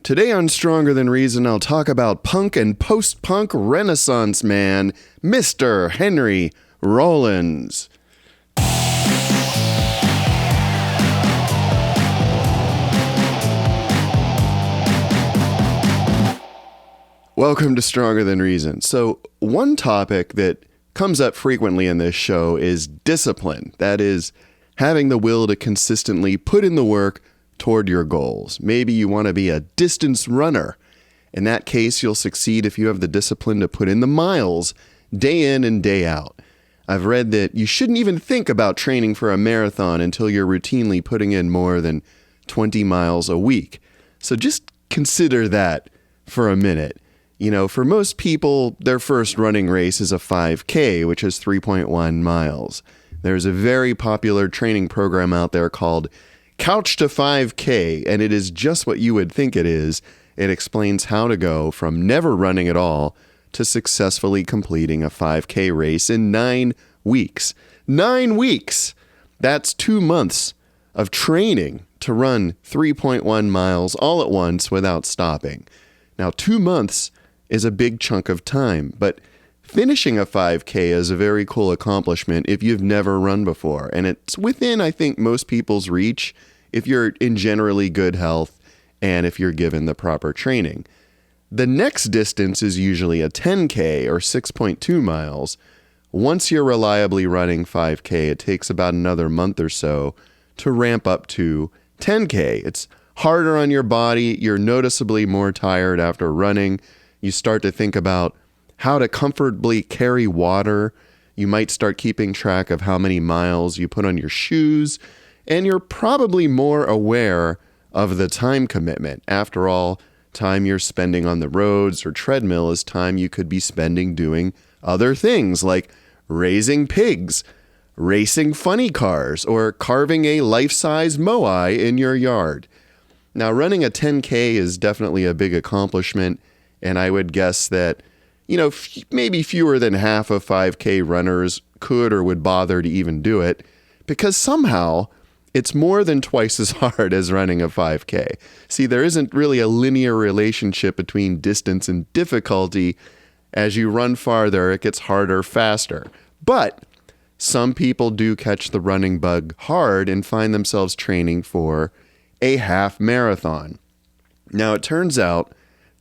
Today on Stronger Than Reason, I'll talk about punk and post-punk renaissance man, Mr. Henry Rollins. Welcome to Stronger Than Reason. So, one topic that comes up frequently in this show is discipline. That is, having the will to consistently put in the work toward your goals. Maybe you want to be a distance runner. In that case, you'll succeed if you have the discipline to put in the miles day in and day out. I've read that you shouldn't even think about training for a marathon until you're routinely putting in more than 20 miles a week. So just consider that for a minute. You know, for most people, their first running race is a 5K, which is 3.1 miles. There's a very popular training program out there called Couch to 5K, and it is just what you would think it is. It explains how to go from never running at all to successfully completing a 5K race in 9 weeks. 9 weeks! That's 2 months of training to run 3.1 miles all at once without stopping. Now, 2 months is a big chunk of time, but finishing a 5K is a very cool accomplishment if you've never run before, and it's within, I think, most people's reach if you're in generally good health and if you're given the proper training. The next distance is usually a 10K or 6.2 miles. Once you're reliably running 5K, it takes about another month or so to ramp up to 10K. It's harder on your body. You're noticeably more tired after running. You start to think about how to comfortably carry water. You might start keeping track of how many miles you put on your shoes, and you're probably more aware of the time commitment. After all, time you're spending on the roads or treadmill is time you could be spending doing other things like raising pigs, racing funny cars, or carving a life-size moai in your yard. Now, running a 10K is definitely a big accomplishment, and I would guess that maybe fewer than half of 5K runners could or would bother to even do it, because somehow it's more than twice as hard as running a 5K. See, there isn't really a linear relationship between distance and difficulty. As you run farther, it gets harder faster. But some people do catch the running bug hard and find themselves training for a half marathon. Now, it turns out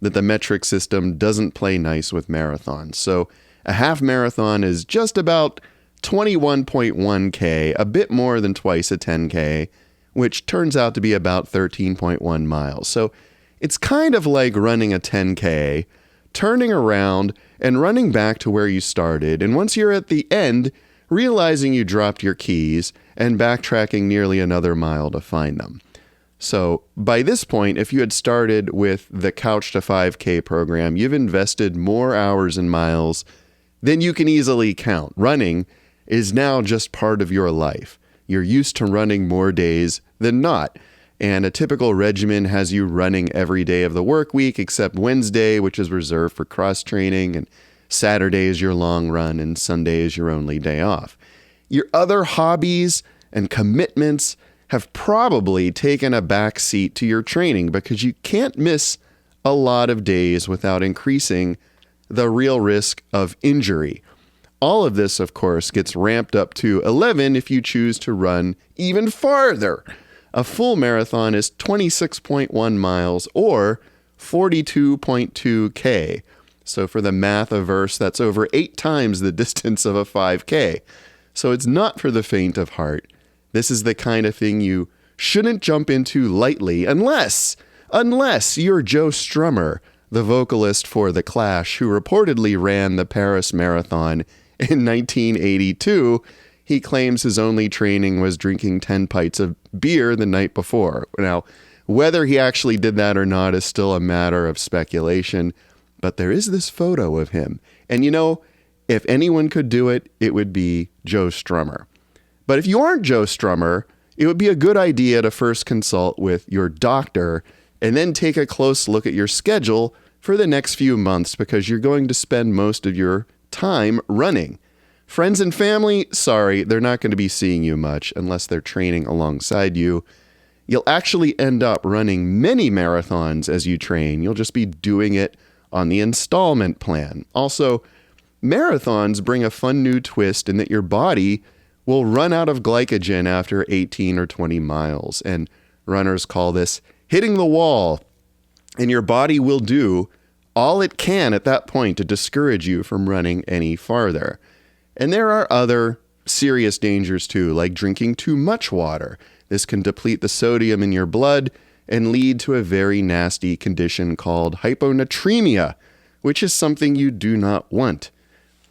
that the metric system doesn't play nice with marathons. So a half marathon is just about 21.1K, a bit more than twice a 10K, which turns out to be about 13.1 miles. So it's kind of like running a 10K, turning around and running back to where you started. And once you're at the end, realizing you dropped your keys and backtracking nearly another mile to find them. So by this point, if you had started with the Couch to 5K program, you've invested more hours and miles than you can easily count. Running is now just part of your life. You're used to running more days than not. And a typical regimen has you running every day of the work week except Wednesday, which is reserved for cross-training, and Saturday is your long run, and Sunday is your only day off. Your other hobbies and commitments have probably taken a back seat to your training because you can't miss a lot of days without increasing the real risk of injury. All of this, of course, gets ramped up to 11 if you choose to run even farther. A full marathon is 26.1 miles or 42.2K. So for the math averse, that's over 8 times the distance of a 5K. So it's not for the faint of heart. This is the kind of thing you shouldn't jump into lightly unless you're Joe Strummer, the vocalist for The Clash, who reportedly ran the Paris Marathon in 1982. He claims his only training was drinking 10 pints of beer the night before. Now, whether he actually did that or not is still a matter of speculation, but there is this photo of him. And if anyone could do it, it would be Joe Strummer. But if you aren't Joe Strummer, it would be a good idea to first consult with your doctor and then take a close look at your schedule for the next few months because you're going to spend most of your time running. Friends and family, sorry, they're not going to be seeing you much unless they're training alongside you. you'll actually end up running many marathons as you train. You'll just be doing it on the installment plan. Also, marathons bring a fun new twist in that your body will run out of glycogen after 18 or 20 miles. And runners call this hitting the wall. And your body will do all it can at that point to discourage you from running any farther. And there are other serious dangers too, like drinking too much water. This can deplete the sodium in your blood and lead to a very nasty condition called hyponatremia, which is something you do not want.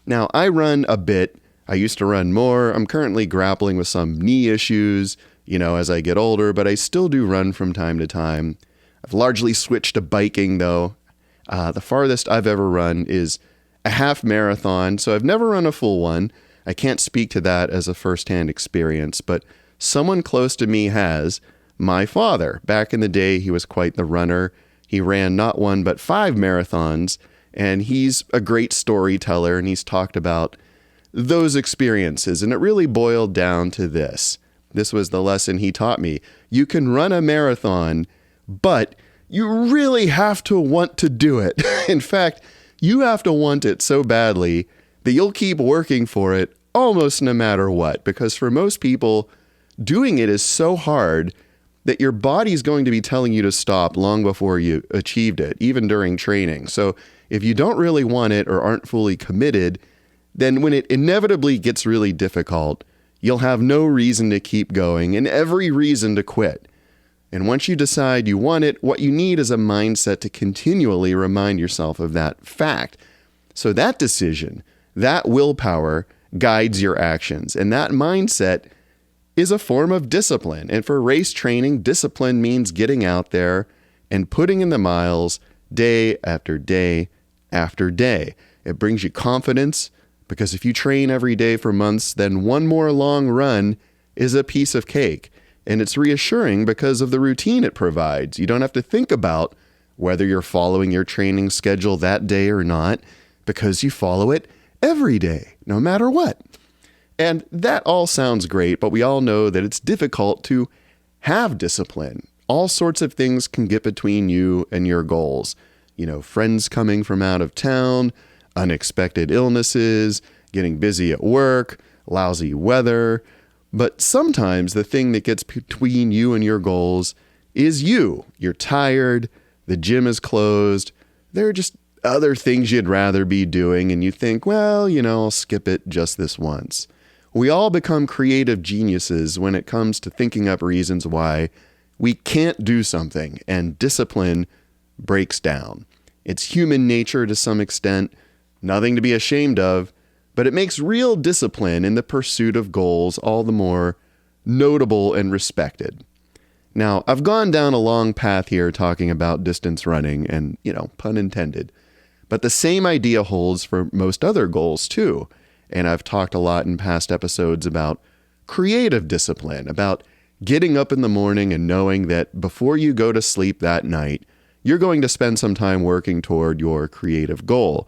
Now, I run a bit. I used to run more. I'm currently grappling with some knee issues, as I get older, but I still do run from time to time. I've largely switched to biking, though. The farthest I've ever run is a half marathon, so I've never run a full one. I can't speak to that as a firsthand experience, but someone close to me has. My father. Back in the day, he was quite the runner. He ran not one, but 5 marathons, and he's a great storyteller, and he's talked about those experiences, and it really boiled down to this. This was the lesson he taught me. You can run a marathon, but you really have to want to do it. In fact, you have to want it so badly that you'll keep working for it almost no matter what, because for most people, doing it is so hard that your body's going to be telling you to stop long before you achieved it, even during training. So if you don't really want it or aren't fully committed, then when it inevitably gets really difficult, you'll have no reason to keep going and every reason to quit. And once you decide you want it, what you need is a mindset to continually remind yourself of that fact. So that decision, that willpower guides your actions. And that mindset is a form of discipline. And for race training, discipline means getting out there and putting in the miles day after day after day. It brings you confidence, because if you train every day for months, then one more long run is a piece of cake. And it's reassuring because of the routine it provides. You don't have to think about whether you're following your training schedule that day or not, because you follow it every day, no matter what. And that all sounds great, but we all know that it's difficult to have discipline. All sorts of things can get between you and your goals. Friends coming from out of town, unexpected illnesses, getting busy at work, lousy weather. But sometimes the thing that gets between you and your goals is you. You're tired, the gym is closed, there are just other things you'd rather be doing, and you think, well, I'll skip it just this once. We all become creative geniuses when it comes to thinking up reasons why we can't do something, and discipline breaks down. It's human nature to some extent, nothing to be ashamed of, but it makes real discipline in the pursuit of goals all the more notable and respected. Now, I've gone down a long path here talking about distance running and, pun intended, but the same idea holds for most other goals too. And I've talked a lot in past episodes about creative discipline, about getting up in the morning and knowing that before you go to sleep that night, you're going to spend some time working toward your creative goal,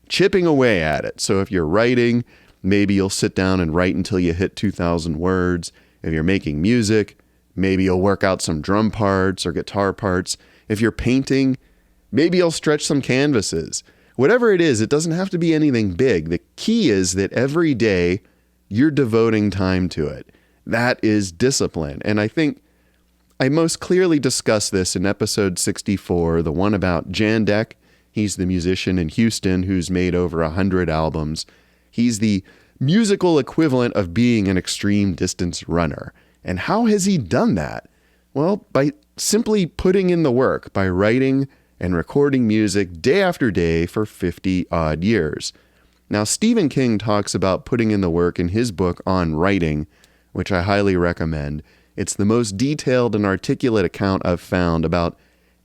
chipping away at it. So if you're writing, maybe you'll sit down and write until you hit 2,000 words. If you're making music, maybe you'll work out some drum parts or guitar parts. If you're painting, maybe you'll stretch some canvases. Whatever it is, it doesn't have to be anything big. The key is that every day you're devoting time to it. That is discipline. And I think I most clearly discussed this in episode 64, the one about Jandek. He's the musician in Houston who's made over 100 albums. He's the musical equivalent of being an extreme distance runner. And how has he done that? Well, by simply putting in the work, by writing and recording music day after day for 50 odd years. Now, Stephen King talks about putting in the work in his book on writing, which I highly recommend. It's the most detailed and articulate account I've found about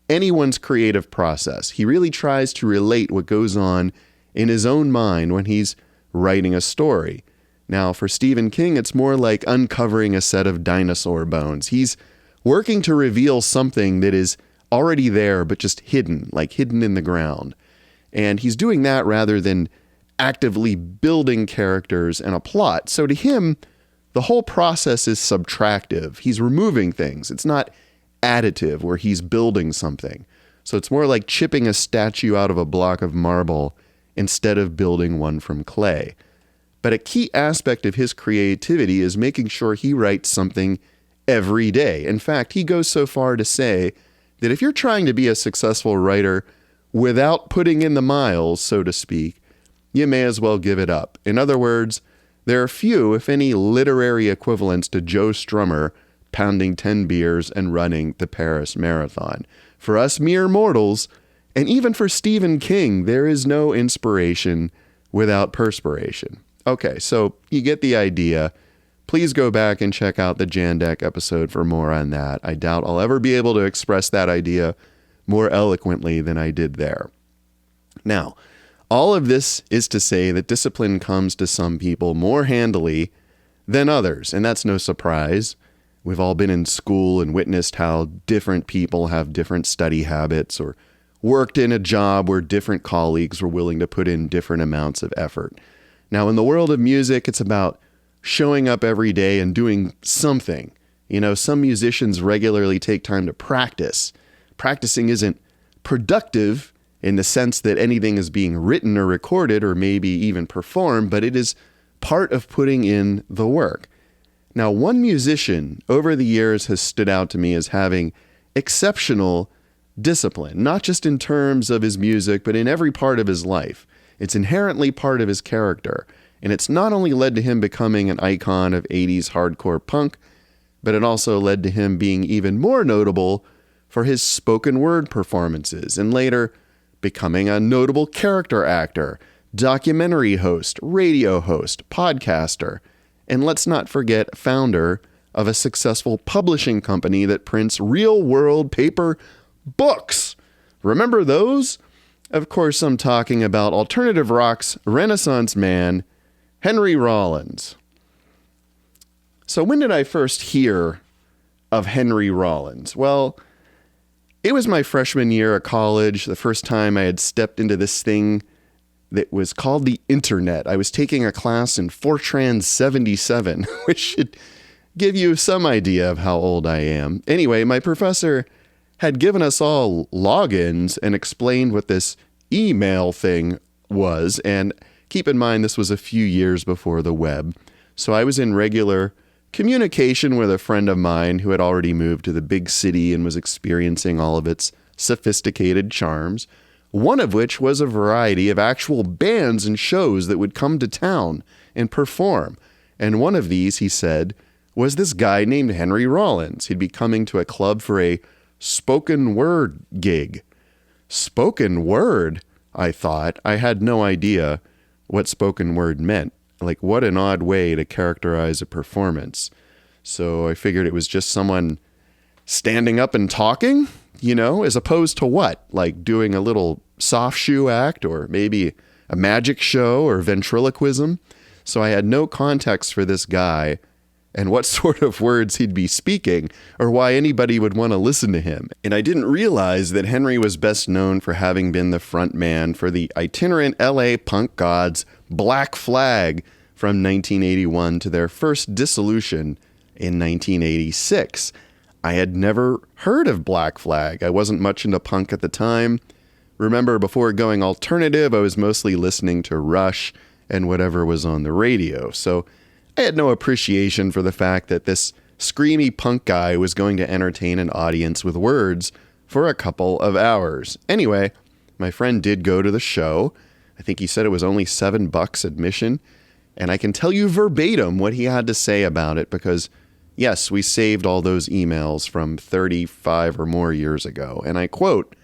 anyone's creative process. He really tries to relate what goes on in his own mind when he's writing a story. Now, for Stephen King, it's more like uncovering a set of dinosaur bones. He's working to reveal something that is already there, but just hidden, like hidden in the ground. And he's doing that rather than actively building characters and a plot. So to him, the whole process is subtractive. He's removing things. It's not additive where he's building something. So it's more like chipping a statue out of a block of marble instead of building one from clay. But a key aspect of his creativity is making sure he writes something every day. In fact, he goes so far to say that if you're trying to be a successful writer without putting in the miles, so to speak, you may as well give it up. In other words, there are few, if any, literary equivalents to Joe Strummer pounding 10 beers and running the Paris Marathon. For us mere mortals, and even for Stephen King, there is no inspiration without perspiration. Okay, so you get the idea. Please go back and check out the Jandek episode for more on that. I doubt I'll ever be able to express that idea more eloquently than I did there. Now, all of this is to say that discipline comes to some people more handily than others, and that's no surprise. We've all been in school and witnessed how different people have different study habits, or worked in a job where different colleagues were willing to put in different amounts of effort. Now, in the world of music, it's about showing up every day and doing something. You know, some musicians regularly take time to practice. Practicing isn't productive in the sense that anything is being written or recorded or maybe even performed, but it is part of putting in the work. Now, one musician over the years has stood out to me as having exceptional discipline, not just in terms of his music, but in every part of his life. It's inherently part of his character, and it's not only led to him becoming an icon of 80s hardcore punk, but it also led to him being even more notable for his spoken word performances, and later becoming a notable character actor, documentary host, radio host, podcaster, and let's not forget founder of a successful publishing company that prints real-world paper books. Remember those? Of course, I'm talking about alternative rock's Renaissance man, Henry Rollins. So when did I first hear of Henry Rollins? Well, it was my freshman year at college, the first time I had stepped into this thing that was called the internet. I was taking a class in Fortran 77, which should give you some idea of how old I am. Anyway, my professor had given us all logins and explained what this email thing was. And keep in mind, this was a few years before the web. So I was in regular communication with a friend of mine who had already moved to the big city and was experiencing all of its sophisticated charms, one of which was a variety of actual bands and shows that would come to town and perform. And one of these, he said, was this guy named Henry Rollins. He'd be coming to a club for a spoken word gig. Spoken word, I thought. I had no idea what spoken word meant. Like, what an odd way to characterize a performance. So I figured it was just someone standing up and talking, you know, as opposed to what? Like doing a little soft shoe act or maybe a magic show or ventriloquism. So I had no context for this guy and what sort of words he'd be speaking or why anybody would want to listen to him. And I didn't realize that Henry was best known for having been the front man for the itinerant LA punk gods Black Flag from 1981 to their first dissolution in 1986. I had never heard of Black Flag. I wasn't much into punk at the time. Remember, before going alternative, I was mostly listening to Rush and whatever was on the radio. So I had no appreciation for the fact that this screamy punk guy was going to entertain an audience with words for a couple of hours. Anyway, my friend did go to the show. I think he said it was only $7 admission. And I can tell you verbatim what he had to say about it because, yes, we saved all those emails from 35 or more years ago. And I quote,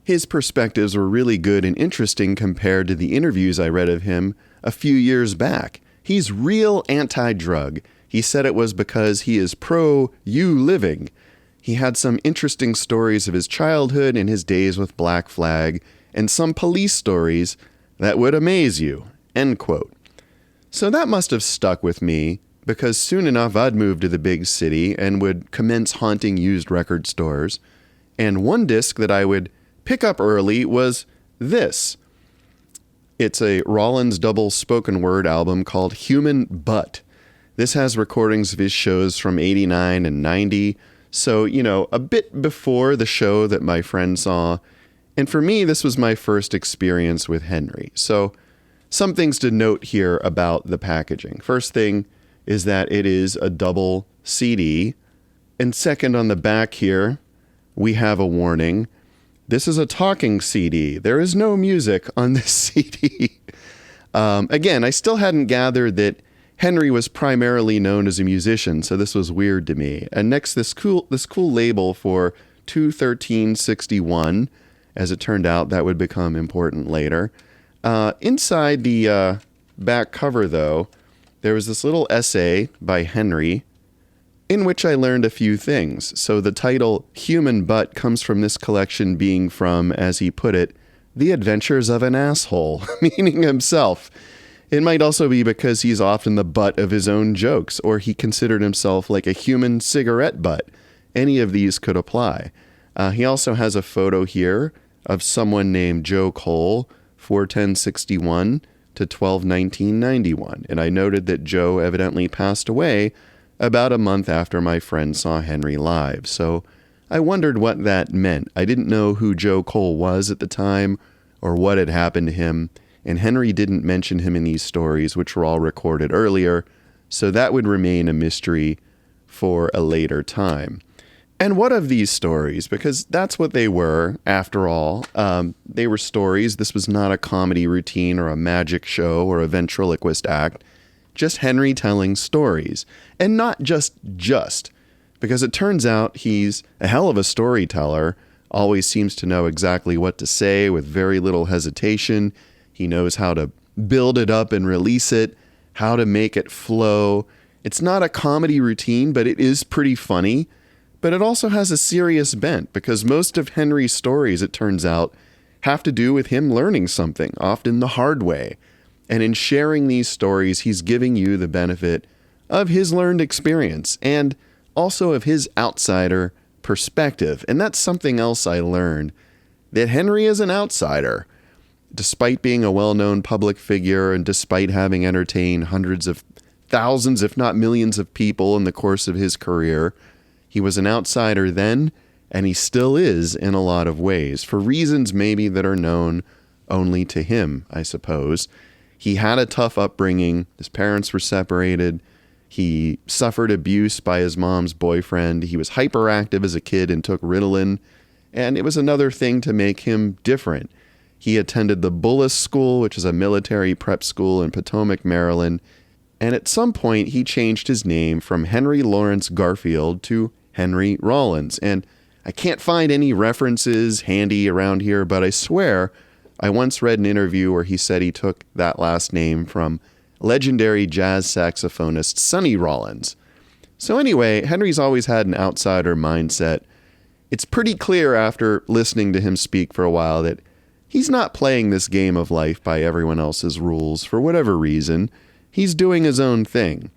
his perspectives were really good and interesting compared to the interviews I read of him a few years back. He's real anti-drug. He said it was because he is pro-you living. He had some interesting stories of his childhood and his days with Black Flag, and some police stories that would amaze you, end quote. So that must have stuck with me, because soon enough I'd moved to the big city and would commence haunting used record stores, and one disc that I would pick up early was this. It's a Rollins double spoken word album called Human Butt. This has recordings of his shows from 89 and 90, So, a bit before the show that my friend saw. And for me, this was my first experience with Henry. So, some things to note here about the packaging. First thing is that it is a double CD. And second, on the back here, we have a warning. This is a talking CD. There is no music on this CD. Again, I still hadn't gathered that Henry was primarily known as a musician, so this was weird to me. And next, this cool label for 2/13/61. As it turned out, that would become important later. Inside the back cover, though, there was this little essay by Henry in which I learned a few things. So the title, Human Butt, comes from this collection being from, as he put it, The Adventures of an Asshole, meaning himself. It might also be because he's often the butt of his own jokes, or he considered himself like a human cigarette butt. Any of these could apply. He also has a photo here of someone named Joe Cole, 4/10/61 to 12/19/91. And I noted that Joe evidently passed away about a month after my friend saw Henry live. So I wondered what that meant. I didn't know who Joe Cole was at the time or what had happened to him. And Henry didn't mention him in these stories, which were all recorded earlier. So that would remain a mystery for a later time. And what of these stories? Because that's what they were, after all. They were stories. This was not a comedy routine or a magic show or a ventriloquist act. Just Henry telling stories. And not just, because it turns out he's a hell of a storyteller, always seems to know exactly what to say with very little hesitation. He knows how to build it up and release it, how to make it flow. It's not a comedy routine, but it is pretty funny. But it also has a serious bent, because most of Henry's stories, it turns out, have to do with him learning something, often the hard way. And in sharing these stories, he's giving you the benefit of his learned experience and also of his outsider perspective. And that's something else I learned, that Henry is an outsider. Despite being a well-known public figure and despite having entertained hundreds of thousands, if not millions of people in the course of his career, he was an outsider then, and he still is in a lot of ways, for reasons maybe that are known only to him, I suppose. He had a tough upbringing. His parents were separated. He suffered abuse by his mom's boyfriend. He was hyperactive as a kid and took Ritalin, and it was another thing to make him different. He attended the Bullis School, which is a military prep school in Potomac, Maryland, and at some point he changed his name from Henry Lawrence Garfield to Henry Rollins. And I can't find any references handy around here, but I swear I once read an interview where he said he took that last name from legendary jazz saxophonist Sonny Rollins. So anyway, Henry's always had an outsider mindset. It's pretty clear after listening to him speak for a while that he's not playing this game of life by everyone else's rules for whatever reason. He's doing his own thing.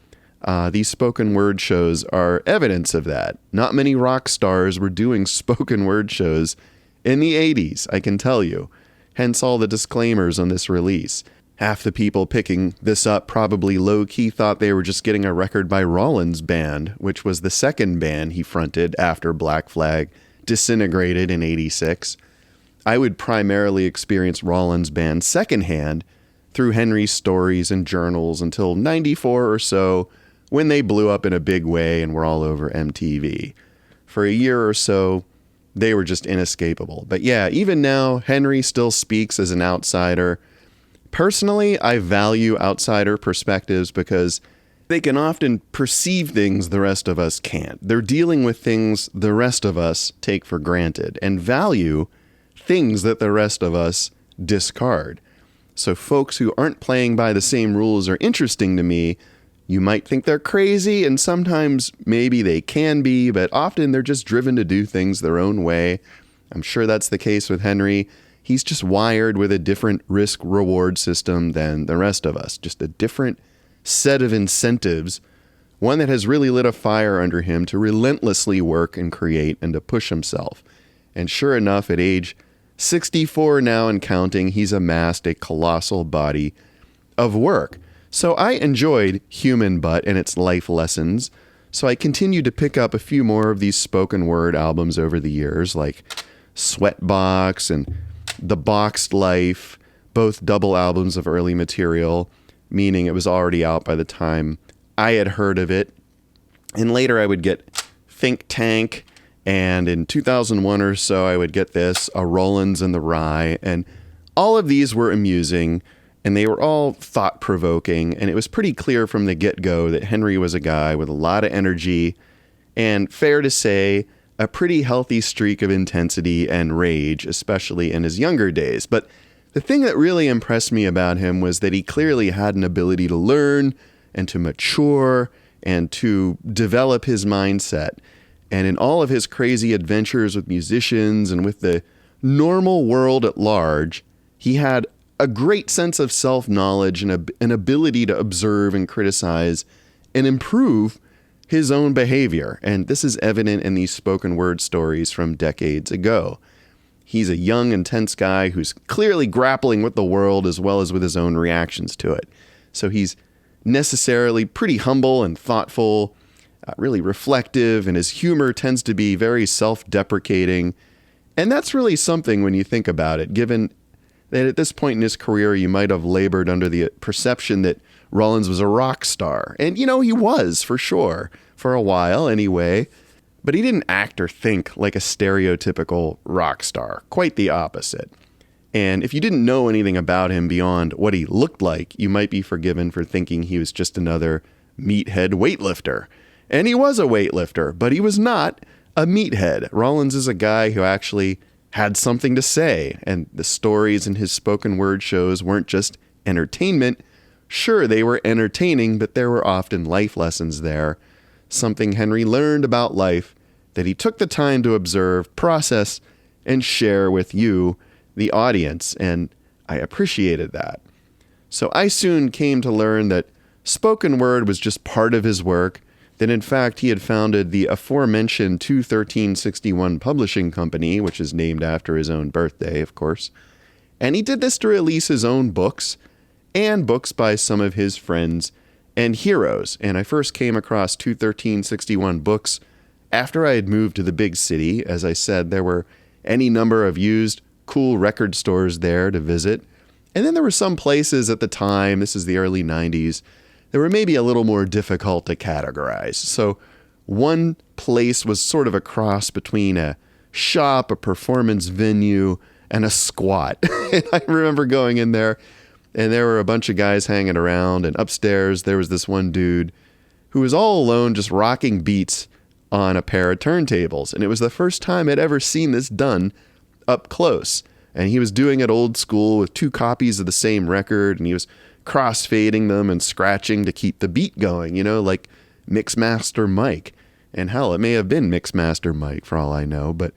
These spoken word shows are evidence of that. Not many rock stars were doing spoken word shows in the 80s, I can tell you. Hence all the disclaimers on this release. Half the people picking this up probably low-key thought they were just getting a record by Rollins' band, which was the second band he fronted after Black Flag disintegrated in 86. I would primarily experience Rollins' band secondhand through Henry's stories and journals until 94 or so, when they blew up in a big way and were all over MTV. For a year or so, they were just inescapable. But yeah, even now, Henry still speaks as an outsider. Personally, I value outsider perspectives because they can often perceive things the rest of us can't. They're dealing with things the rest of us take for granted and value things that the rest of us discard. So folks who aren't playing by the same rules are interesting to me. You might think they're crazy, and sometimes maybe they can be, but often they're just driven to do things their own way. I'm sure that's the case with Henry. He's just wired with a different risk-reward system than the rest of us, just a different set of incentives, one that has really lit a fire under him to relentlessly work and create and to push himself. And sure enough, at age 64 now and counting, he's amassed a colossal body of work. So I enjoyed Human Butt and its life lessons, So I continued to pick up a few more of these spoken word albums over the years, like Sweatbox and The Boxed Life, both double albums of early material, meaning it was already out by the time I had heard of it. And later I would get Think Tank, and in 2001 or so I would get this, A Rollins and the Rye, and all of these were amusing, and they were all thought-provoking, and it was pretty clear from the get-go that Henry was a guy with a lot of energy, and fair to say, a pretty healthy streak of intensity and rage, especially in his younger days. But the thing that really impressed me about him was that he clearly had an ability to learn and to mature and to develop his mindset. And in all of his crazy adventures with musicians and with the normal world at large, he had a great sense of self-knowledge and an ability to observe and criticize and improve his own behavior. And this is evident in these spoken word stories from decades ago. He's a young, intense guy who's clearly grappling with the world as well as with his own reactions to it. So he's necessarily pretty humble and thoughtful, really reflective, and his humor tends to be very self-deprecating. And that's really something when you think about it, given that at this point in his career, you might have labored under the perception that Rollins was a rock star. And, you know, he was, for sure, for a while anyway. But he didn't act or think like a stereotypical rock star. Quite the opposite. And if you didn't know anything about him beyond what he looked like, you might be forgiven for thinking he was just another meathead weightlifter. And he was a weightlifter, but he was not a meathead. Rollins is a guy who actually had something to say, and the stories in his spoken word shows weren't just entertainment. Sure, they were entertaining, but there were often life lessons there, something Henry learned about life that he took the time to observe, process, and share with you, the audience, and I appreciated that. So I soon came to learn that spoken word was just part of his work, that in fact he had founded the aforementioned 21361 Publishing Company, which is named after his own birthday, of course. And he did this to release his own books, and books by some of his friends and heroes. And I first came across 21361 books after I had moved to the big city. As I said, there were any number of used cool record stores there to visit. And then there were some places at the time, this is the early 90s, that were maybe a little more difficult to categorize. So one place was sort of a cross between a shop, a performance venue, and a squat. And I remember going in there, and there were a bunch of guys hanging around, and upstairs there was this one dude who was all alone just rocking beats on a pair of turntables. And it was the first time I'd ever seen this done up close. And he was doing it old school with 2 copies of the same record, and he was crossfading them and scratching to keep the beat going, you know, like Mixmaster Mike. And hell, it may have been Mixmaster Mike for all I know, but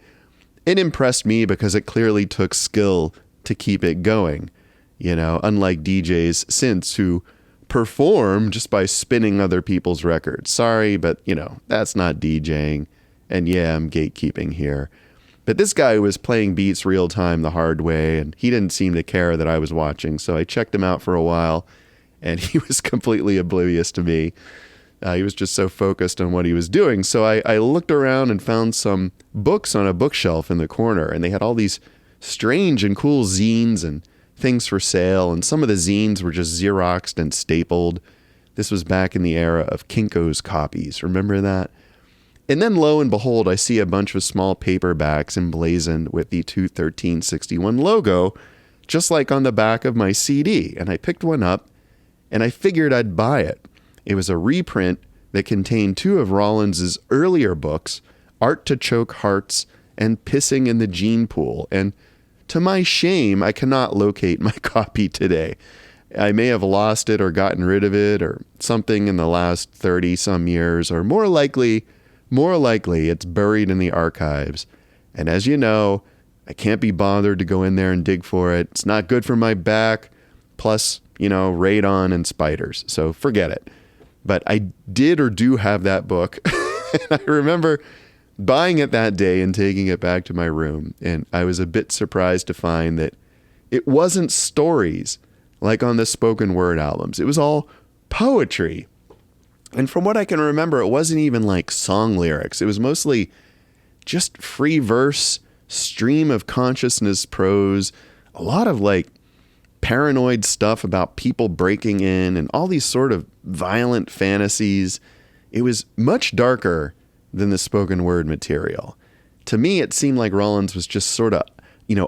it impressed me because it clearly took skill to keep it going, you know, unlike DJs since who perform just by spinning other people's records. Sorry, but, you know, that's not DJing. And yeah, I'm gatekeeping here. But this guy was playing beats real time the hard way, and he didn't seem to care that I was watching. So I checked him out for a while, and he was completely oblivious to me. He was just so focused on what he was doing. So I looked around and found some books on a bookshelf in the corner, and they had all these strange and cool zines and things for sale. And some of the zines were just Xeroxed and stapled. This was back in the era of Kinko's copies. Remember that? And then lo and behold, I see a bunch of small paperbacks emblazoned with the 21361 logo, just like on the back of my CD. And I picked one up, and I figured I'd buy it. It was a reprint that contained 2 of Rollins's earlier books, Art to Choke Hearts and Pissing in the Gene Pool. And to my shame, I cannot locate my copy today. I may have lost it or gotten rid of it or something in the last 30-some years, or more likely, it's buried in the archives. And as you know, I can't be bothered to go in there and dig for it. It's not good for my back. Plus, you know, radon and spiders. So forget it. But I did or do have that book. And I remember buying it that day and taking it back to my room. And I was a bit surprised to find that it wasn't stories like on the spoken word albums. It was all poetry. And from what I can remember, it wasn't even like song lyrics. It was mostly just free verse, stream of consciousness prose, a lot of like paranoid stuff about people breaking in and all these sort of violent fantasies. It was much darker than the spoken word material. To me, it seemed like Rollins was just sort of,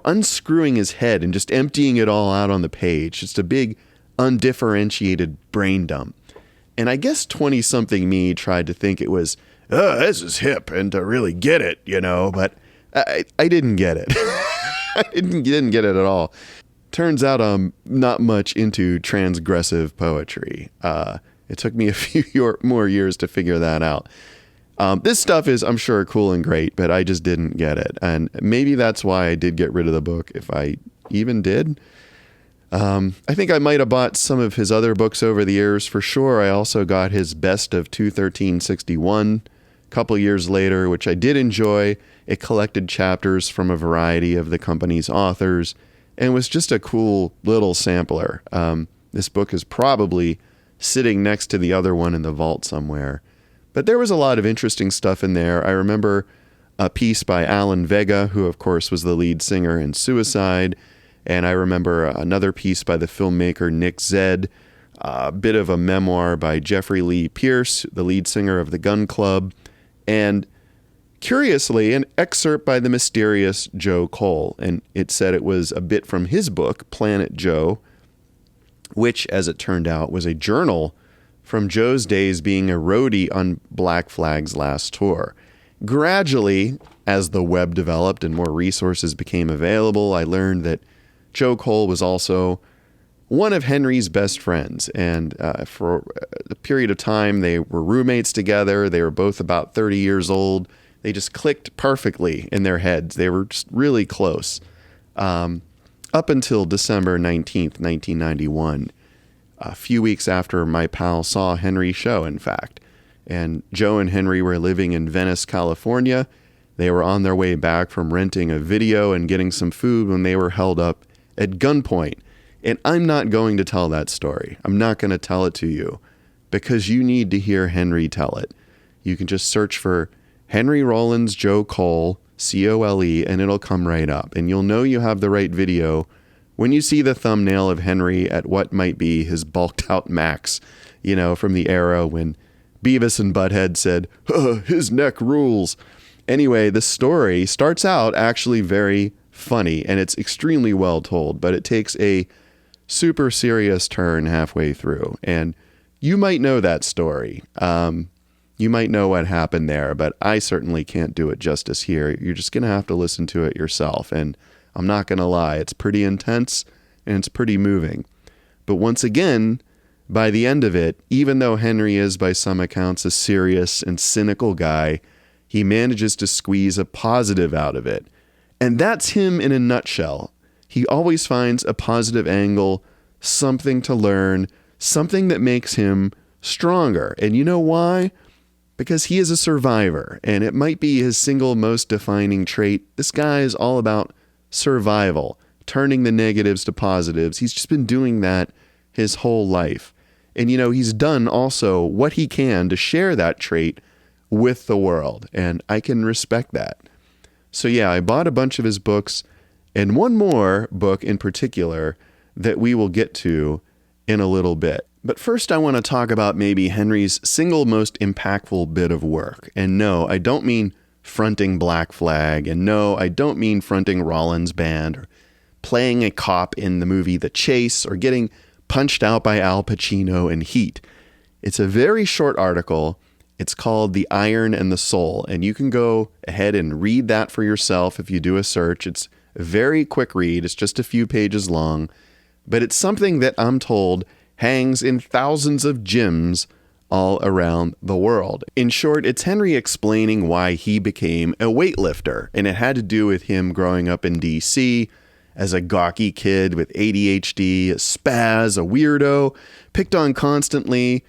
unscrewing his head and just emptying it all out on the page. Just a big, undifferentiated brain dump. And I guess 20-something me tried to think it was, this is hip and to really get it, but I didn't get it. I didn't get it at all. Turns out I'm not much into transgressive poetry. It took me a few more years to figure that out. This stuff is, I'm sure, cool and great, but I just didn't get it. And maybe that's why I did get rid of the book, if I even did. I think I might have bought some of his other books over the years for sure. I also got his Best of 21361 a couple years later, which I did enjoy. It collected chapters from a variety of the company's authors and was just a cool little sampler. This book is probably sitting next to the other one in the vault somewhere. But there was a lot of interesting stuff in there. I remember a piece by Alan Vega, who of course was the lead singer in Suicide. And I remember another piece by the filmmaker Nick Zedd, a bit of a memoir by Jeffrey Lee Pierce, the lead singer of the Gun Club, and curiously, an excerpt by the mysterious Joe Cole. And it said it was a bit from his book, Planet Joe, which, as it turned out, was a journal from Joe's days being a roadie on Black Flag's last tour. Gradually, as the web developed and more resources became available, I learned that Joe Cole was also one of Henry's best friends. And for a period of time, they were roommates together. They were both about 30 years old. They just clicked perfectly in their heads. They were just really close. Up until December 19th, 1991, a few weeks after my pal saw Henry's show, in fact. And Joe and Henry were living in Venice, California. They were on their way back from renting a video and getting some food when they were held up at gunpoint. And I'm not going to tell that story. I'm not going to tell it to you because you need to hear Henry tell it. You can just search for Henry Rollins, Joe Cole, C-O-L-E, and it'll come right up. And you'll know you have the right video when you see the thumbnail of Henry at what might be his bulked out Max, from the era when Beavis and Butthead said, his neck rules. Anyway, the story starts out actually very funny, and it's extremely well told, but it takes a super serious turn halfway through. And you might know that story. You might know what happened there, but I certainly can't do it justice here. You're just going to have to listen to it yourself. And I'm not going to lie, it's pretty intense and it's pretty moving. But once again, by the end of it, even though Henry is by some accounts a serious and cynical guy, he manages to squeeze a positive out of it. And that's him in a nutshell. He always finds a positive angle, something to learn, something that makes him stronger. And you know why? Because he is a survivor, and it might be his single most defining trait. This guy is all about survival, turning the negatives to positives. He's just been doing that his whole life. And, he's done also what he can to share that trait with the world, and I can respect that. So yeah, I bought a bunch of his books, and one more book in particular that we will get to in a little bit. But first I want to talk about maybe Henry's single most impactful bit of work. And no, I don't mean fronting Black Flag, and no, I don't mean fronting Rollins Band, or playing a cop in the movie The Chase, or getting punched out by Al Pacino in Heat. It's a very short article. It's called The Iron and the Soul, and you can go ahead and read that for yourself if you do a search. It's a very quick read. It's just a few pages long, but it's something that I'm told hangs in thousands of gyms all around the world. In short, it's Henry explaining why he became a weightlifter, and it had to do with him growing up in D.C. as a gawky kid with ADHD, a spaz, a weirdo, picked on constantly.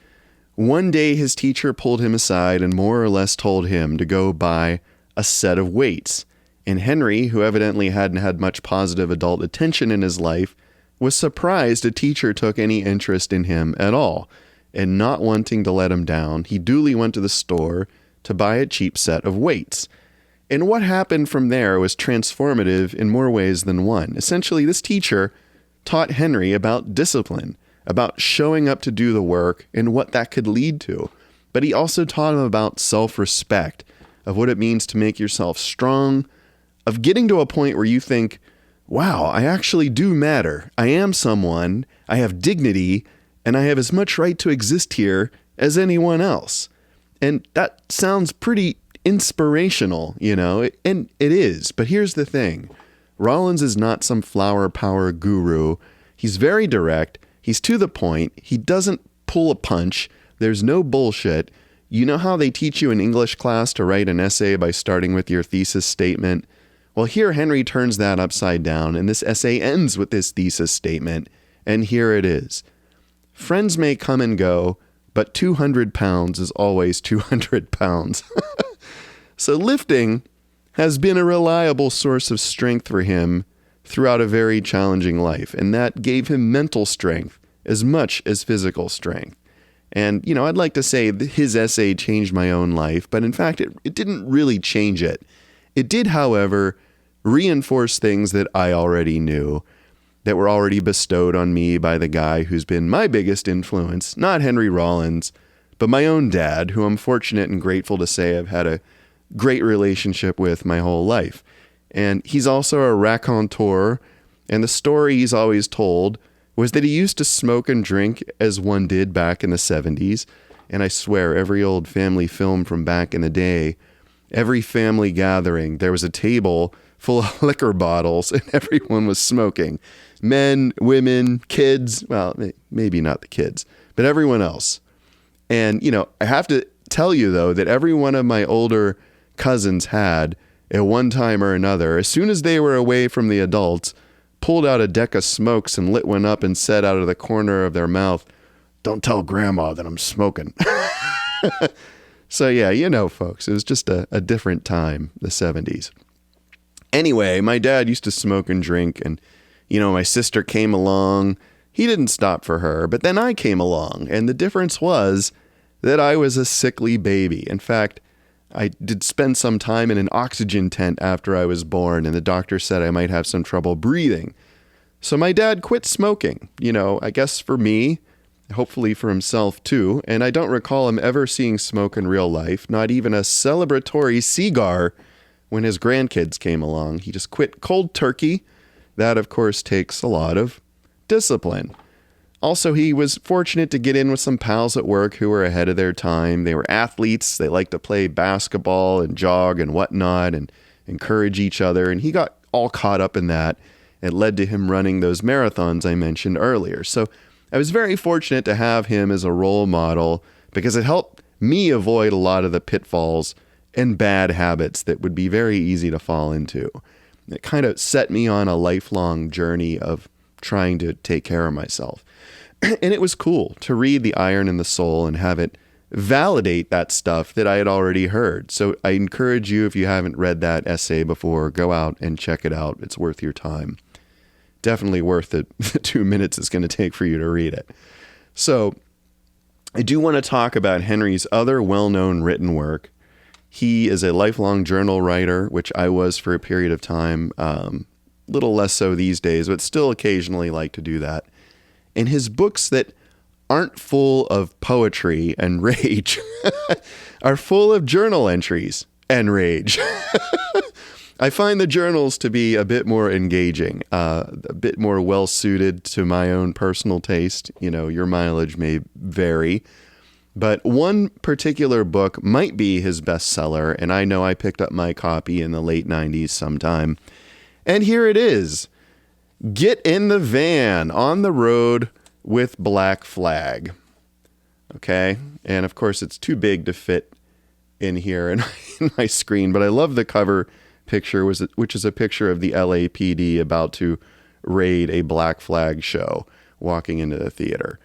One day his teacher pulled him aside and more or less told him to go buy a set of weights. And Henry, who evidently hadn't had much positive adult attention in his life, was surprised a teacher took any interest in him at all. and not wanting to let him down, he duly went to the store to buy a cheap set of weights. And what happened from there was transformative in more ways than one. Essentially, this teacher taught Henry about discipline, about showing up to do the work and what that could lead to. But he also taught him about self-respect, of what it means to make yourself strong, of getting to a point where you think, wow, I actually do matter. I am someone, I have dignity, and I have as much right to exist here as anyone else. And that sounds pretty inspirational, and it is. But here's the thing. Rollins is not some flower power guru. He's very direct. He's to the point. He doesn't pull a punch. There's no bullshit. You know how they teach you in English class to write an essay by starting with your thesis statement? Well, here Henry turns that upside down, and this essay ends with this thesis statement. And here it is. Friends may come and go, but 200 pounds is always 200 pounds. So lifting has been a reliable source of strength for him throughout a very challenging life, and that gave him mental strength as much as physical strength. And, I'd like to say that his essay changed my own life, but in fact, it didn't really change it. It did, however, reinforce things that I already knew, that were already bestowed on me by the guy who's been my biggest influence, not Henry Rollins, but my own dad, who I'm fortunate and grateful to say I've had a great relationship with my whole life. And he's also a raconteur, and the story he's always told was that he used to smoke and drink as one did back in the 70s. And I swear, every old family film from back in the day, every family gathering, there was a table full of liquor bottles and everyone was smoking. Men, women, kids, well, maybe not the kids, but everyone else. And, I have to tell you, though, that every one of my older cousins had, at one time or another, as soon as they were away from the adults, pulled out a deck of smokes and lit one up and said out of the corner of their mouth, "Don't tell Grandma that I'm smoking." So yeah, folks, it was just a different time, the 70s. Anyway, my dad used to smoke and drink, and, my sister came along. He didn't stop for her, but then I came along, and the difference was that I was a sickly baby. In fact, I did spend some time in an oxygen tent after I was born, and the doctor said I might have some trouble breathing. So my dad quit smoking, I guess for me, hopefully for himself too, and I don't recall him ever seeing smoke in real life, not even a celebratory cigar when his grandkids came along. He just quit cold turkey. That, of course, takes a lot of discipline. Also, he was fortunate to get in with some pals at work who were ahead of their time. They were athletes. They liked to play basketball and jog and whatnot and encourage each other. And he got all caught up in that. It led to him running those marathons I mentioned earlier. So I was very fortunate to have him as a role model because it helped me avoid a lot of the pitfalls and bad habits that would be very easy to fall into. It kind of set me on a lifelong journey of trying to take care of myself. And it was cool to read The Iron and the Soul and have it validate that stuff that I had already heard. So I encourage you, if you haven't read that essay before, go out and check it out. It's worth your time. Definitely worth the 2 minutes it's going to take for you to read it. So I do want to talk about Henry's other well-known written work. He is a lifelong journal writer, which I was for a period of time, little less so these days, but still occasionally like to do that. And his books that aren't full of poetry and rage are full of journal entries and rage. I find the journals to be a bit more engaging, a bit more well-suited to my own personal taste. Your mileage may vary. But one particular book might be his bestseller, and I know I picked up my copy in the late 90s sometime. And here it is. Get in the Van, on the Road with Black Flag. Okay? And of course, it's too big to fit in here in my screen, but I love the cover picture, which is a picture of the LAPD about to raid a Black Flag show, walking into the theater.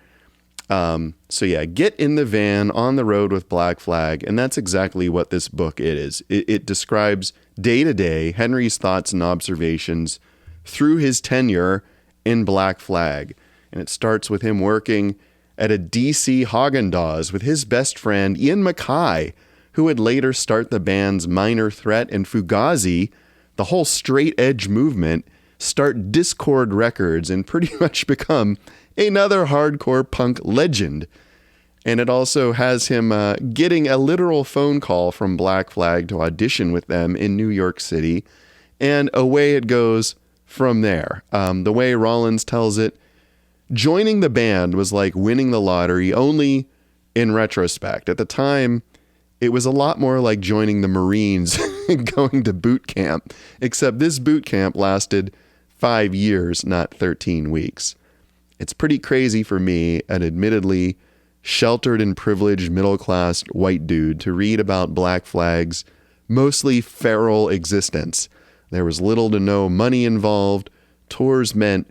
So yeah, Get in the Van, on the Road with Black Flag. And that's exactly what this book is. It describes day to day Henry's thoughts and observations through his tenure in Black Flag. And it starts with him working at a DC Haagen-Dazs with his best friend Ian MacKaye, who would later start the bands Minor Threat and Fugazi, the whole straight edge movement, start Discord Records, and pretty much become another hardcore punk legend. And it also has him getting a literal phone call from Black Flag to audition with them in New York City. And away it goes from there. The way Rollins tells it, joining the band was like winning the lottery, only in retrospect. At the time, it was a lot more like joining the Marines and going to boot camp, except this boot camp lasted 5 years, not 13 weeks. It's pretty crazy for me, an admittedly sheltered and privileged middle-class white dude, to read about Black Flag's mostly feral existence. There was little to no money involved. Tours meant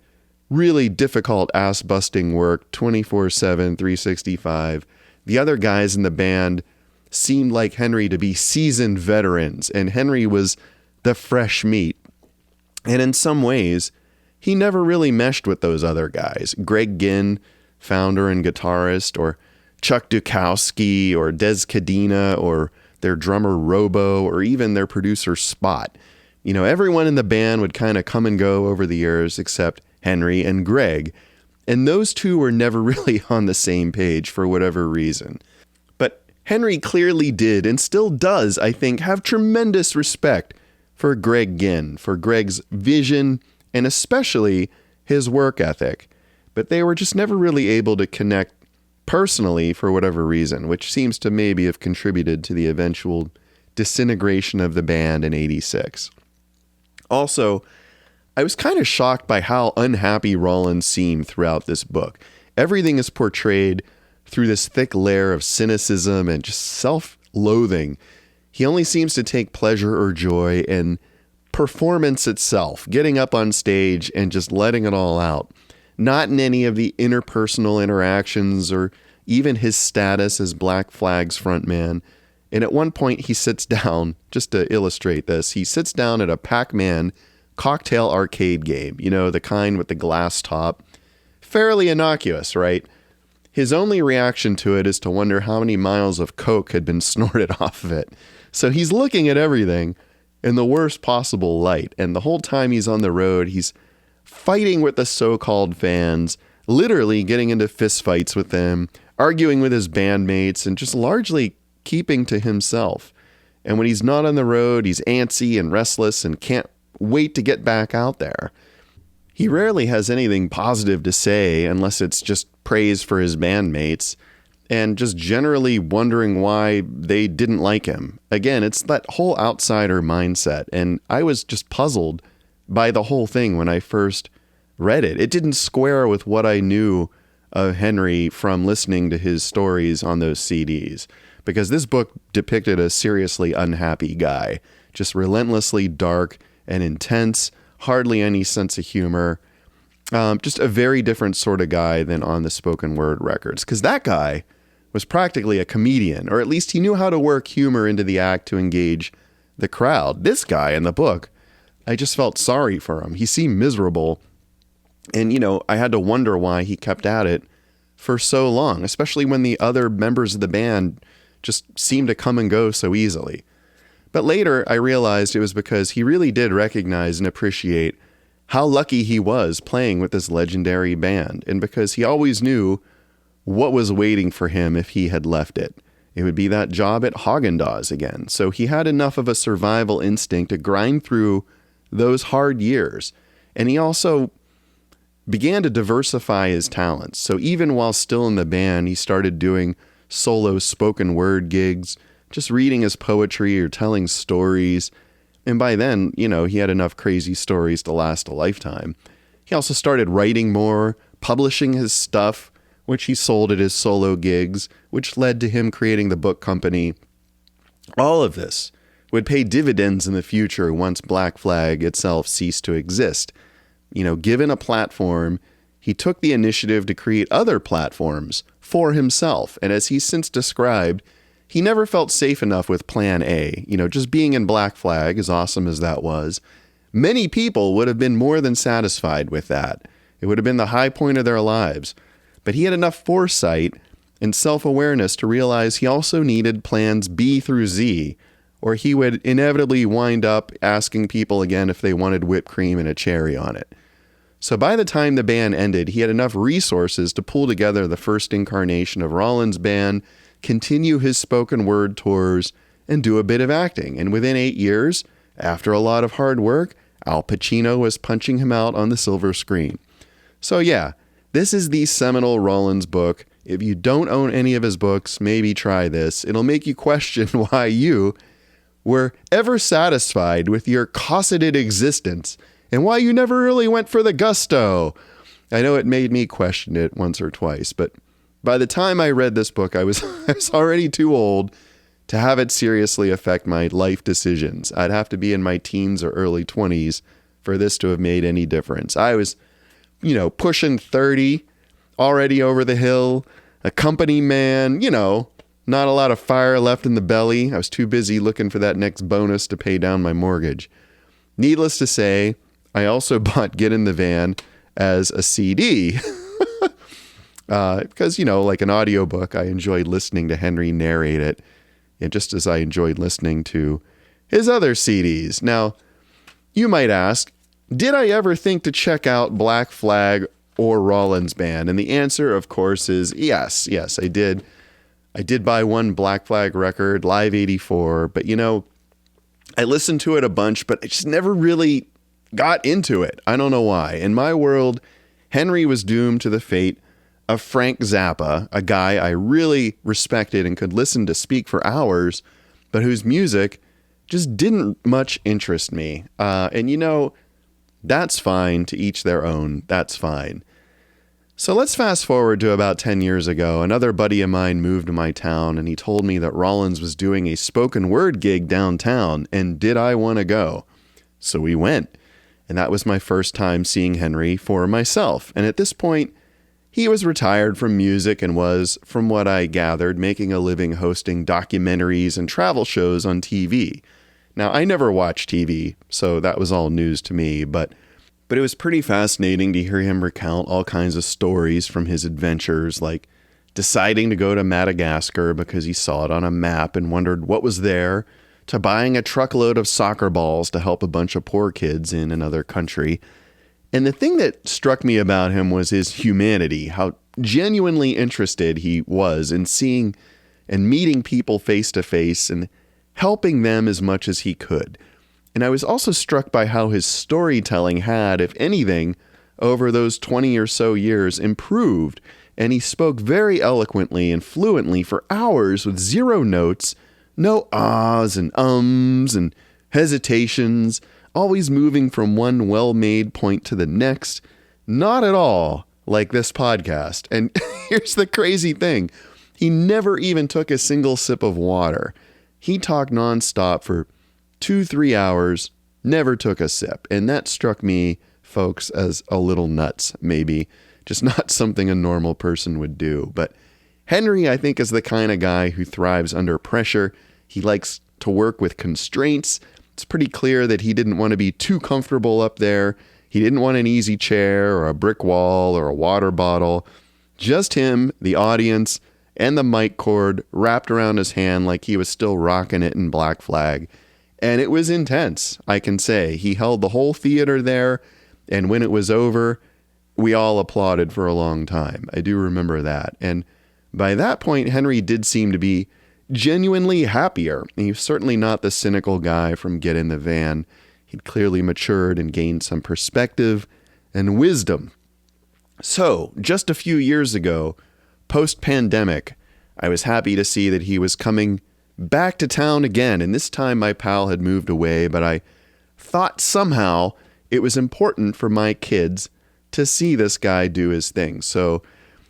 really difficult ass-busting work, 24/7, 365. The other guys in the band seemed like Henry to be seasoned veterans, and Henry was the fresh meat. And in some ways, he never really meshed with those other guys. Greg Ginn, founder and guitarist, or Chuck Dukowski, or Des Cadena, or their drummer Robo, or even their producer Spot. You know, everyone in the band would kind of come and go over the years except Henry and Greg. And those two were never really on the same page for whatever reason. But Henry clearly did, and still does, I think, have tremendous respect for Greg Ginn, for Greg's vision, and especially his work ethic. But they were just never really able to connect personally for whatever reason, which seems to maybe have contributed to the eventual disintegration of the band in '86. Also, I was kind of shocked by how unhappy Rollins seemed throughout this book. Everything is portrayed through this thick layer of cynicism and just self-loathing. He only seems to take pleasure or joy in performance itself, getting up on stage and just letting it all out. Not in any of the interpersonal interactions or even his status as Black Flag's frontman. And at one point he sits down, just to illustrate this, he sits down at a Pac-Man cocktail arcade game, you know, the kind with the glass top. Fairly innocuous, right? His only reaction to it is to wonder how many miles of coke had been snorted off of it. So he's looking at everything in the worst possible light. And the whole time he's on the road, he's fighting with the so-called fans, literally getting into fistfights with them, arguing with his bandmates, and just largely keeping to himself. And when he's not on the road, he's antsy and restless and can't wait to get back out there. He rarely has anything positive to say unless it's just praise for his bandmates and just generally wondering why they didn't like him. Again, it's that whole outsider mindset, and I was just puzzled by the whole thing when I first read it. It didn't square with what I knew of Henry from listening to his stories on those CDs, because this book depicted a seriously unhappy guy, just relentlessly dark and intense, hardly any sense of humor, just a very different sort of guy than on the spoken word records, because that guy was practically a comedian, or at least he knew how to work humor into the act to engage the crowd. This guy in the book, I just felt sorry for him. He seemed miserable. And, you know, I had to wonder why he kept at it for so long, especially when the other members of the band just seemed to come and go so easily. But later, I realized it was because he really did recognize and appreciate how lucky he was playing with this legendary band, and because he always knew what was waiting for him if he had left it. It would be that job at Haagen-Dazs again. So he had enough of a survival instinct to grind through those hard years. And he also began to diversify his talents. So even while still in the band, he started doing solo spoken word gigs, just reading his poetry or telling stories. And by then, you know, he had enough crazy stories to last a lifetime. He also started writing more, publishing his stuff, which he sold at his solo gigs, which led to him creating the book company. All of this would pay dividends in the future once Black Flag itself ceased to exist. You know, given a platform, he took the initiative to create other platforms for himself. And as he's since described, he never felt safe enough with Plan A. You know, just being in Black Flag, as awesome as that was, many people would have been more than satisfied with that. It would have been the high point of their lives. But he had enough foresight and self-awareness to realize he also needed plans B through Z, or he would inevitably wind up asking people again if they wanted whipped cream and a cherry on it. So by the time the band ended, he had enough resources to pull together the first incarnation of Rollins' band, continue his spoken word tours, and do a bit of acting. And within 8 years, after a lot of hard work, Al Pacino was punching him out on the silver screen. So yeah, this is the seminal Rollins book. If you don't own any of his books, maybe try this. It'll make you question why you were ever satisfied with your cosseted existence and why you never really went for the gusto. I know it made me question it once or twice, but by the time I read this book, I was already too old to have it seriously affect my life decisions. I'd have to be in my teens or early 20s for this to have made any difference. I was, pushing 30, already over the hill, a company man, not a lot of fire left in the belly. I was too busy looking for that next bonus to pay down my mortgage. Needless to say, I also bought Get in the Van as a CD. Because, like an audiobook, I enjoyed listening to Henry narrate it, and just as I enjoyed listening to his other CDs. Now, you might ask, did I ever think to check out Black Flag or Rollins Band? And the answer, of course, is yes, I did. I did buy one Black Flag record, Live 84, but I listened to it a bunch, but I just never really got into it. I don't know why. In my world, Henry was doomed to the fate of Frank Zappa, a guy I really respected and could listen to speak for hours, but whose music just didn't much interest me. And that's fine, to each their own. That's fine. So let's fast forward to about 10 years ago. Another buddy of mine moved to my town, and he told me that Rollins was doing a spoken word gig downtown, and did I want to go? So we went, and that was my first time seeing Henry for myself. And at this point, he was retired from music and was, from what I gathered, making a living hosting documentaries and travel shows on TV. Now, I never watched TV, so that was all news to me, but it was pretty fascinating to hear him recount all kinds of stories from his adventures, like deciding to go to Madagascar because he saw it on a map and wondered what was there, to buying a truckload of soccer balls to help a bunch of poor kids in another country. And the thing that struck me about him was his humanity, how genuinely interested he was in seeing and meeting people face to face and helping them as much as he could. And I was also struck by how his storytelling had, if anything, over those 20 or so years improved, and he spoke very eloquently and fluently for hours with zero notes, no ahs and ums and hesitations, always moving from one well-made point to the next. Not at all like this podcast. And here's the crazy thing. He never even took a single sip of water. He talked nonstop for 2-3 hours, never took a sip. And that struck me, folks, as a little nuts, maybe. Just not something a normal person would do. But Henry, I think, is the kind of guy who thrives under pressure. He likes to work with constraints. It's pretty clear that he didn't want to be too comfortable up there. He didn't want an easy chair or a brick wall or a water bottle. Just him, the audience, and the mic cord wrapped around his hand like he was still rocking it in Black Flag. And it was intense, I can say. He held the whole theater there, and when it was over, we all applauded for a long time. I do remember that. And by that point, Henry did seem to be genuinely happier. He was certainly not the cynical guy from Get in the Van. He'd clearly matured and gained some perspective and wisdom. So, just a few years ago, post-pandemic, I was happy to see that he was coming back to town again, and this time my pal had moved away, but I thought somehow it was important for my kids to see this guy do his thing. So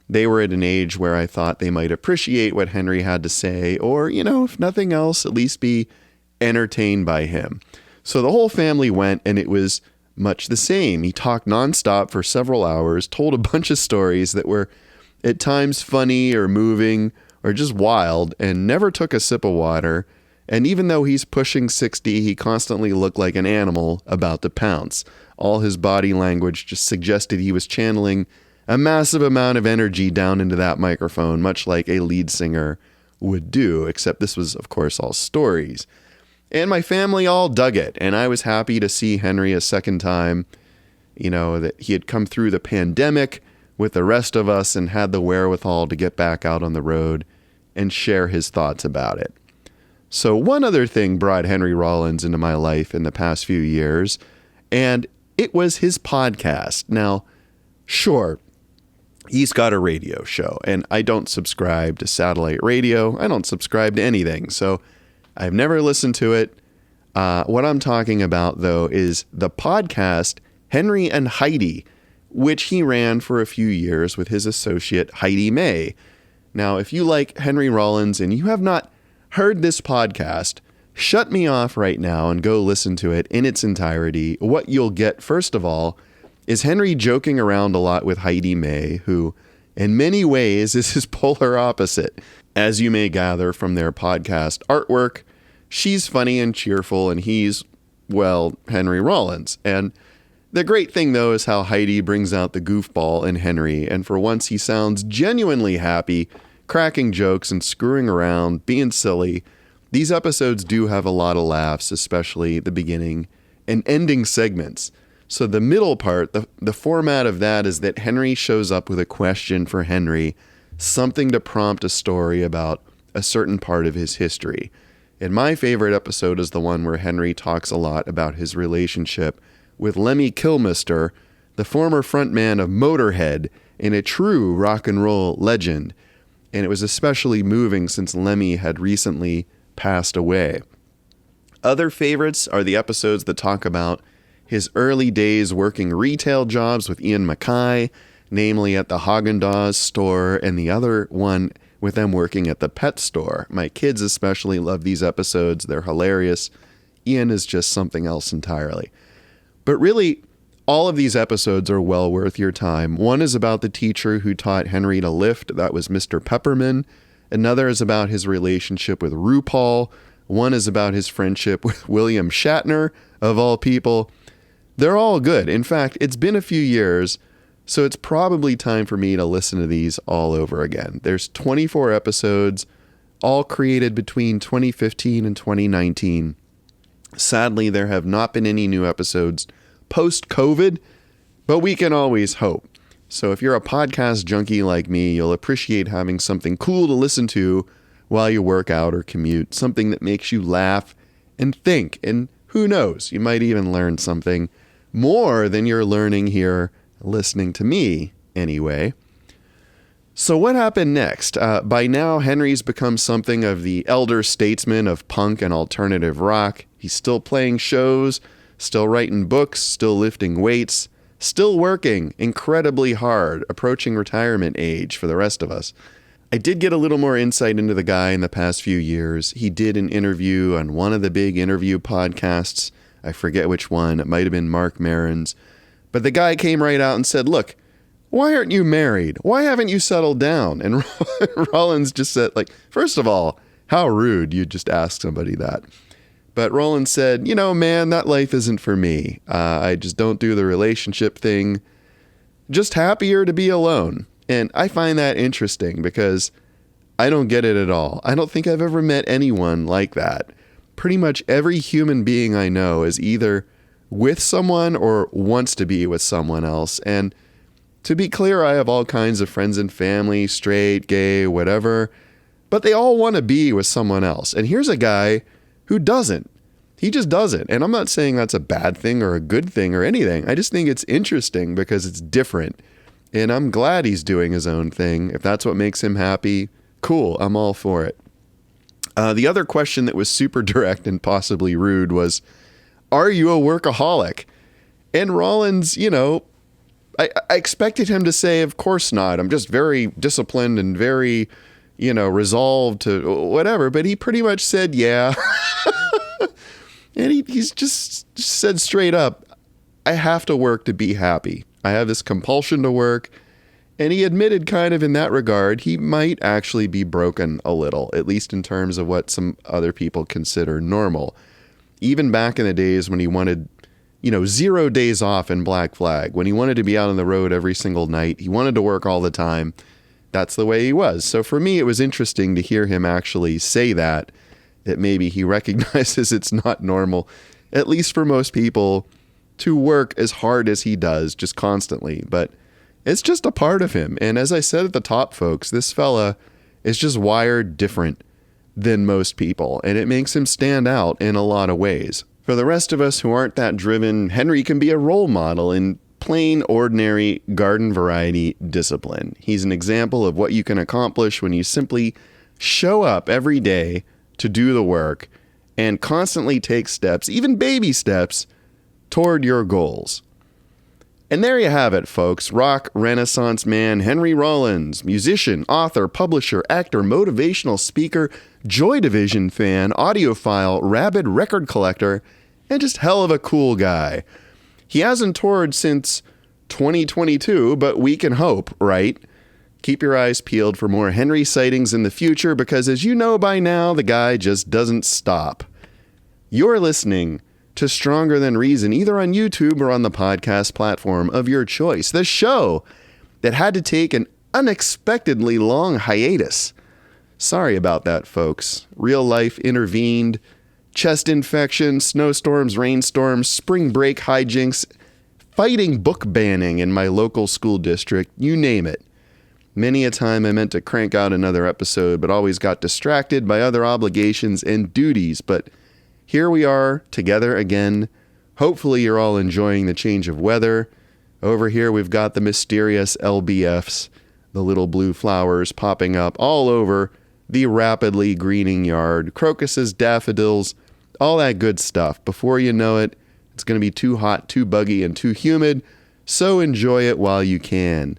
they were at an age where I thought they might appreciate what Henry had to say, or, if nothing else, at least be entertained by him. So the whole family went, and it was much the same. He talked nonstop for several hours, told a bunch of stories that were at times funny or moving or just wild, and never took a sip of water. And even though he's pushing 60, he constantly looked like an animal about to pounce. All his body language just suggested he was channeling a massive amount of energy down into that microphone, much like a lead singer would do, except this was, of course, all stories. And my family all dug it, and I was happy to see Henry a second time, that he had come through the pandemic with the rest of us and had the wherewithal to get back out on the road and share his thoughts about it. So one other thing brought Henry Rollins into my life in the past few years, and it was his podcast. Now, sure, he's got a radio show, and I don't subscribe to satellite radio. I don't subscribe to anything, so I've never listened to it. What I'm talking about, though, is the podcast Henry and Heidi, which he ran for a few years with his associate Heidi May. Now, if you like Henry Rollins and you have not heard this podcast, shut me off right now and go listen to it in its entirety. What you'll get, first of all, is Henry joking around a lot with Heidi May, who in many ways is his polar opposite. As you may gather from their podcast artwork, she's funny and cheerful, and he's, well, Henry Rollins. And the great thing, though, is how Heidi brings out the goofball in Henry, and for once he sounds genuinely happy, cracking jokes and screwing around, being silly. These episodes do have a lot of laughs, especially the beginning and ending segments. So the middle part, the format of that is that Henry shows up with a question for Henry, something to prompt a story about a certain part of his history. And my favorite episode is the one where Henry talks a lot about his relationship with Lemmy Kilmister, the former frontman of Motorhead and a true rock and roll legend. And it was especially moving since Lemmy had recently passed away. Other favorites are the episodes that talk about his early days working retail jobs with Ian MacKaye, namely at the Haagen-Dazs store, and the other one with them working at the pet store. My kids especially love these episodes. They're hilarious. Ian is just something else entirely. But really, all of these episodes are well worth your time. One is about the teacher who taught Henry to lift. That was Mr. Pepperman. Another is about his relationship with RuPaul. One is about his friendship with William Shatner, of all people. They're all good. In fact, it's been a few years, so it's probably time for me to listen to these all over again. There's 24 episodes, all created between 2015 and 2019. Sadly, there have not been any new episodes post-COVID, but we can always hope. So if you're a podcast junkie like me, you'll appreciate having something cool to listen to while you work out or commute, something that makes you laugh and think, and who knows, you might even learn something more than you're learning here listening to me anyway. So what happened next? By now, Henry's become something of the elder statesman of punk and alternative rock. He's still playing shows, still writing books, still lifting weights, still working incredibly hard, approaching retirement age for the rest of us. I did get a little more insight into the guy in the past few years. He did an interview on one of the big interview podcasts. I forget which one. It might have been Mark Maron's. But the guy came right out and said, look, why aren't you married? Why haven't you settled down? And Rollins just said, first of all, how rude you just ask somebody that. But Rollins said, man, that life isn't for me. I just don't do the relationship thing. Just happier to be alone. And I find that interesting because I don't get it at all. I don't think I've ever met anyone like that. Pretty much every human being I know is either with someone or wants to be with someone else. And to be clear, I have all kinds of friends and family, straight, gay, whatever, but they all want to be with someone else. And here's a guy who doesn't. He just doesn't. And I'm not saying that's a bad thing or a good thing or anything. I just think it's interesting because it's different. And I'm glad he's doing his own thing. If that's what makes him happy, cool, I'm all for it. The other question that was super direct and possibly rude was, are you a workaholic? And Rollins, I expected him to say, of course not. I'm just very disciplined and very, resolved to whatever. But he pretty much said, yeah. And he's just said straight up, I have to work to be happy. I have this compulsion to work. And he admitted kind of in that regard, he might actually be broken a little, at least in terms of what some other people consider normal. Even back in the days when he wanted 0 days off in Black Flag. When he wanted to be out on the road every single night, he wanted to work all the time. That's the way he was. So for me, it was interesting to hear him actually say that maybe he recognizes it's not normal, at least for most people, to work as hard as he does, just constantly. But it's just a part of him. And as I said at the top, folks, this fella is just wired different than most people, and it makes him stand out in a lot of ways. For the rest of us who aren't that driven, Henry can be a role model in plain, ordinary, garden variety discipline. He's an example of what you can accomplish when you simply show up every day to do the work and constantly take steps, even baby steps, toward your goals. And there you have it, folks. Rock Renaissance man Henry Rollins, musician, author, publisher, actor, motivational speaker, Joy Division fan, audiophile, rabid record collector, and just hell of a cool guy. He hasn't toured since 2022, but we can hope, right? Keep your eyes peeled for more Henry sightings in the future because, as you know by now, the guy just doesn't stop. You're listening to Stronger Than Reason, either on YouTube or on the podcast platform of your choice. The show that had to take an unexpectedly long hiatus. Sorry about that, folks. Real life intervened. Chest infection, snowstorms, rainstorms, spring break hijinks, fighting book banning in my local school district, you name it. Many a time I meant to crank out another episode, but always got distracted by other obligations and duties. But here we are, together again. Hopefully you're all enjoying the change of weather. Over here we've got the mysterious LBFs, the little blue flowers popping up all over the rapidly greening yard, crocuses, daffodils, all that good stuff. Before you know it, it's going to be too hot, too buggy, and too humid, so enjoy it while you can.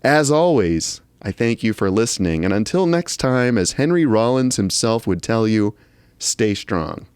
As always, I thank you for listening, and until next time, as Henry Rollins himself would tell you, stay strong.